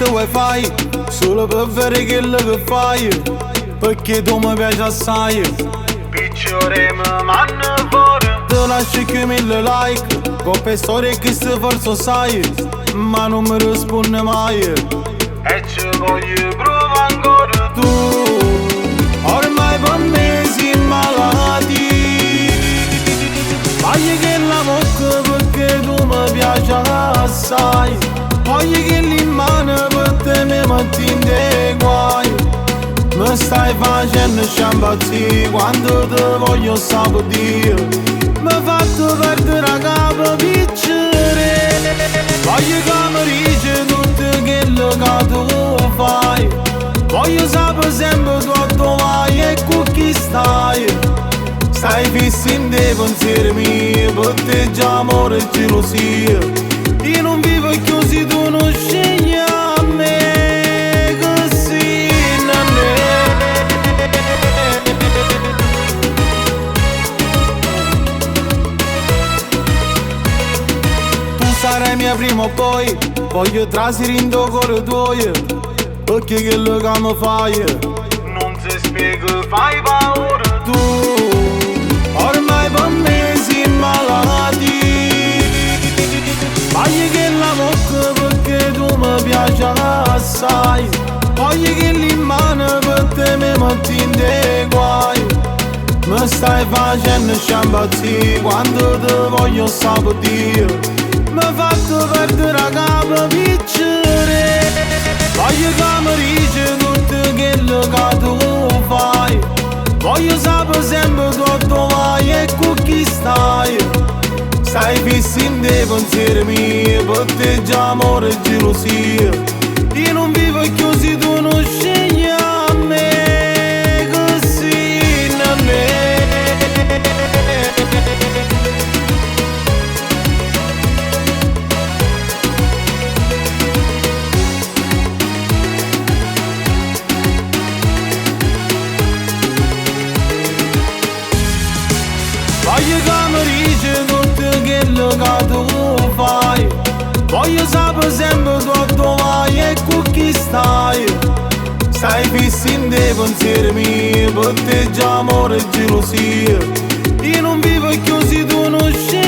se vuoi fai solo per vedere quello che fai, perché tu mi piaci assai. Picciore mi manna fuori, Te lascio che 1000 like, coppe storie che se forse sai, ma non mi risponde mai. e ci voglio provare ancora. Tu ormai per me sei malati, voglio che la bocca perché tu mi piaci assai, voglio che l'imane per te mi metti in dei guai. Mi stai facendo sciambazzi quando te voglio sabadire, mi hai fatto perdere la capo piccere, voglio che mi dici tutto quello che tu fai, voglio sapere sempre tu dove vai e con chi stai. Stai fisso in dei pensieri miei, per te già amore e gelosia, io non vivo così, tu non scegli a me così, non è. Tu sarai mia prima o poi, voglio trasire in tuo cuore tuo, perché quello che mi fai Non si spiega, fai paura. tu ormai per me sei malati, voglio che la bocca perché tu mi piaci assai, voglio che l'immane per te mi metti in dei guai. Mi stai facendo sciambazzi quando te voglio sabadire, mi hai fatto perdere la capo piccere, voglio che mi dici tutto quello che tu fai, voglio sapere sempre tu dove vai e con chi stai. Stai fisso in dei pensieri miei, per te già amore e gelosia, io non vivo così, tu non scegli a me così, non è. Voglio che mi dici tutto quello che tu fai, voglio sapere sempre tu dove vai e con chi stai. Stai fisso in dei pensieri miei, per te già amore e gelosia, io non vivo così, tu non scegli